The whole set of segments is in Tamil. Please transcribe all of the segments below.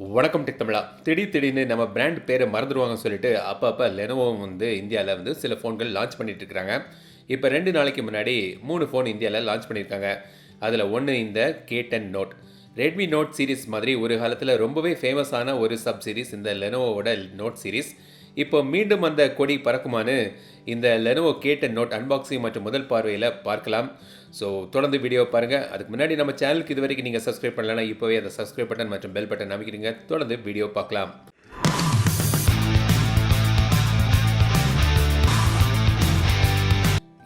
வணக்கம் டெக் தமிழா. திடீர்னு நம்ம பிராண்ட் பேரை மறந்துடுவாங்கன்னு சொல்லிட்டு அப்பப்போ லெனோவோ வந்து இந்தியாவில் வந்து சில ஃபோன்கள் லான்ச் பண்ணிட்டு இருக்கிறாங்க. இப்போ 2 நாளைக்கு முன்னாடி 3 ஃபோன் இந்தியாவில் லான்ச் பண்ணியிருக்காங்க. அதில் ஒன்று இந்த K10 note. Redmi note series மாதிரி ஒரு காலத்தில் ரொம்பவே ஃபேமஸான ஒரு சப் சீரிஸ் இந்த லெனோவோட நோட் சீரிஸ். இப்போ மீண்டும் அந்த கொடி பறக்குமான்னு இந்த லெனோவோ K10 நோட் அன்பாக்சிங் மற்றும் முதல் பார்வையில் பார்க்கலாம். ஸோ தொடர்ந்து வீடியோ பாருங்கள். அதுக்கு முன்னாடி நம்ம சேனலுக்கு இது வரைக்கும் நீங்கள் சப்ஸ்கிரைப் பண்ணலன்னா இப்போவே அந்த சப்ஸ்கிரைப் பட்டன் மற்றும் பெல் பட்டன் அமைக்கிறீங்க. தொடர்ந்து வீடியோ பார்க்கலாம்.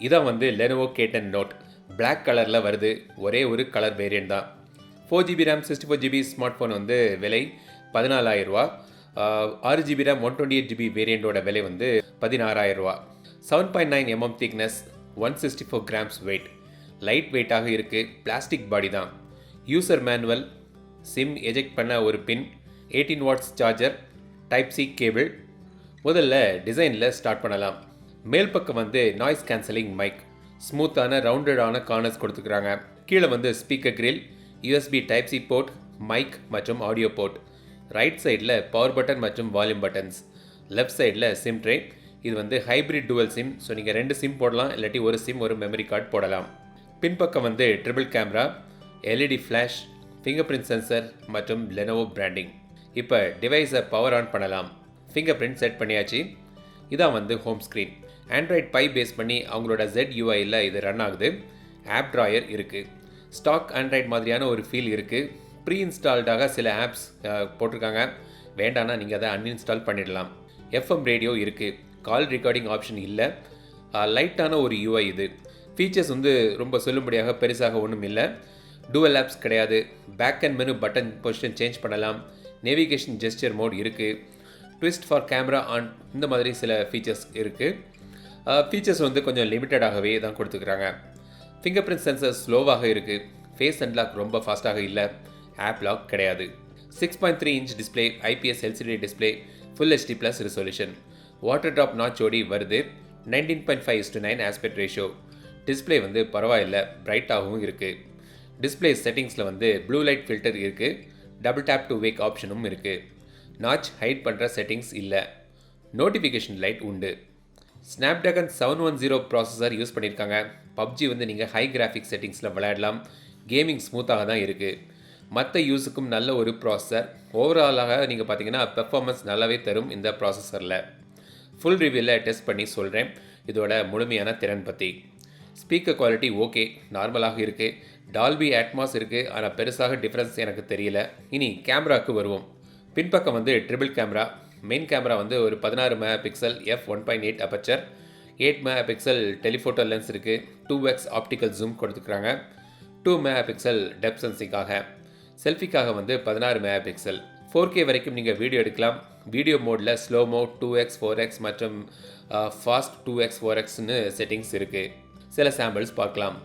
இதான் வந்து லெனோவோ K10 நோட். பிளாக் கலரில் வருது. ஒரே ஒரு கலர் வேரியன்ட் தான். 4GB RAM 64GB smart phone வந்து விலை 14,000 ரூபா. 6GB RAM 128GB வேரியண்டோட விலை வந்து 16,000 ரூபா. 7.9 mm thickness, 164 grams weight. Light வெயிட்டாக இருக்குது. பிளாஸ்டிக் பாடி தான். யூசர் மேனுவல், சிம் எஜெக்ட் பண்ண ஒரு pin, 18 watts charger, type C cable. முதல்ல டிசைனில் ஸ்டார்ட் பண்ணலாம். மேல் பக்கம் வந்து நாய்ஸ் கேன்சலிங் மைக், ஸ்மூத்தான ரவுண்டடான கார்னர்ஸ் கொடுத்துக்கிறாங்க. கீழே வந்து speaker grill, USB type C port, mic மற்றும் ஆடியோ போர்ட். ரைட் சைடில் பவர் பட்டன் மற்றும் வால்யூம் பட்டன்ஸ். லெஃப்ட் சைடில் சிம் ட்ரே. இது வந்து ஹைப்ரிட் டுவல் சிம். ஸோ நீங்கள் 2 சிம் போடலாம், இல்லாட்டி ஒரு சிம் ஒரு மெமரி கார்டு போடலாம். பின்பக்கம் வந்து triple camera, LED flash, fingerprint sensor மற்றும் லெனோவோ பிராண்டிங். இப்போ டிவைஸை பவர் ஆன் பண்ணலாம். ஃபிங்கர் பிரிண்ட் செட் பண்ணியாச்சு. இதான் வந்து home screen. Android pie base பண்ணி அவங்களோட ZUIயில் இது ரன் ஆகுது. ஆப் ட்ராயர் இருக்குது. ஸ்டாக் ஆண்ட்ராய்ட் மாதிரியான ஒரு ஃபீல் இருக்குது. ப்ரீ இன்ஸ்டால்டாக சில ஆப்ஸ் போட்டிருக்காங்க. வேண்டானா நீங்கள் அதை அன்இன்ஸ்டால் பண்ணிடலாம். FM ரேடியோ இருக்குது. கால் ரெக்கார்டிங் ஆப்ஷன் இல்லை. லைட்டான ஒரு UI இது. ஃபீச்சர்ஸ் வந்து ரொம்ப சொல்லும்படியாக பெருசாக ஒன்றும் இல்லை. டூவல் ஆப்ஸ் கிடையாது. Back and menu button position change பண்ணலாம். நேவிகேஷன் ஜெஸ்டர் மோட் இருக்குது. ட்விஸ்ட் ஃபார் கேமரா ஆன், இந்த மாதிரி சில ஃபீச்சர்ஸ் இருக்குது. ஃபீச்சர்ஸ் வந்து கொஞ்சம் லிமிட்டடாகவே தான் கொடுத்துக்கிறாங்க. ஃபிங்கர் பிரிண்ட் சென்சர் ஸ்லோவாக இருக்குது. ஃபேஸ் அன்லாக் ரொம்ப ஃபாஸ்ட்டாக இல்லை. ஆப் லாக் கிடையாது. 6.3 inch display, IPS LCD display, full HD+ resolution. Water drop நாச்சோடி வருது. 19.5:9 ஆஸ்பெக்ட் ரேஷியோ. டிஸ்பிளே வந்து பரவாயில்லை, பிரைட்டாகவும் இருக்குது. டிஸ்பிளே செட்டிங்ஸில் வந்து ப்ளூ லைட் ஃபில்டர் இருக்குது. டபுள் டேப் டு வேக் ஆப்ஷனும் இருக்குது. நாச் ஹைட் பண்ணுற செட்டிங்ஸ் இல்லை. நோட்டிஃபிகேஷன் லைட் உண்டு. ஸ்னாப்ட்ராகன் 710 ப்ராசஸர் யூஸ் பண்ணியிருக்காங்க. PUBG வந்து நீங்கள் ஹை கிராஃபிக் செட்டிங்ஸில் விளையாடலாம். கேமிங் ஸ்மூத்தாக தான் இருக்குது. மற்ற யூஸுக்கும் நல்ல ஒரு ப்ராசஸர். ஓவராலாக நீங்கள் பார்த்தீங்கன்னா பெர்ஃபார்மன்ஸ் நல்லாவே தரும் இந்த ப்ராசஸரில். ஃபுல் ரிவ்யூவில் டெஸ்ட் பண்ணி சொல்கிறேன் இதோட முழுமையான திறன் பற்றி. ஸ்பீக்கர் குவாலிட்டி ஓகே, நார்மலாக இருக்குது. டால்பி அட்மாஸ் இருக்குது, ஆனால் பெருசாக டிஃப்ரென்ஸ் எனக்கு தெரியல. இனி கேமராவுக்கு வருவோம். பின்பக்கம் வந்து ட்ரிபிள் கேமரா. மெயின் கேமரா வந்து ஒரு 16 MP f1.8 aperture, 8 MP telephoto lens இருக்குது. 2x ஆப்டிக்கல் ஜூம் கொடுத்துக்கிறாங்க. 2 MP டெப்த் சென்சிங்காக. செல்ஃபிக்காக வந்து 16 MP. 4K வரைக்கும் நீங்கள் வீடியோ எடுக்கலாம். வீடியோ மோடில் ஸ்லோமோ 2x 4x மற்றும் ஃபாஸ்ட் 2x 4xன்னு செட்டிங்ஸ் இருக்குது. சில சாம்பிள்ஸ் பார்க்கலாம்.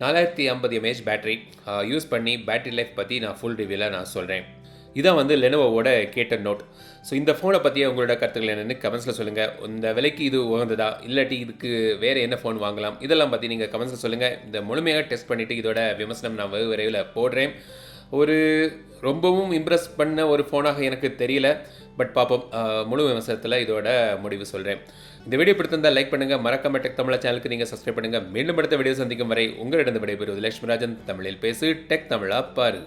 $450 mAh பேட்டரி யூஸ் பண்ணி பேட்டரி லைஃப் பற்றி நான் ஃபுல் ரிவ்யூவில் நான் சொல்கிறேன். இதான் வந்து லெனோவோட K10 நோட். ஸோ இந்த ஃபோனை பற்றி உங்களோட கருத்துக்கள் என்னென்னு கமெண்ட்ஸில் சொல்லுங்கள். இந்த விலைக்கு இது உகந்ததா, இல்லாட்டி இதுக்கு வேறு என்ன ஃபோன் வாங்கலாம், இதெல்லாம் பற்றி நீங்கள் கமெண்ட்ஸில் சொல்லுங்கள். இந்த முழுமையாக டெஸ்ட் பண்ணிவிட்டு இதோட விமர்சனம் நான் விரைவில் போடுறேன். ஒரு ரொம்பவும் இம்ப்ரெஸ் பண்ண ஒரு ஃபோனாக எனக்கு தெரியல. பட் பார்ப்போம், முழு விமர்சனத்தில் இதோட முடிவு சொல்கிறேன். இந்த வீடியோ பிடித்திருந்தால் லைக் பண்ணுங்கள். மறக்காம டெக் தமிழா சேனலுக்கு நீங்கள் சப்ஸ்கிரைப் பண்ணுங்கள். மீண்டும் அடுத்த வீடியோ சந்திக்கும் வரை உங்களிடம் விடைபெறுவது லட்சுமிராஜன். தமிழில் பேசு, டெக் தமிழா பாரு.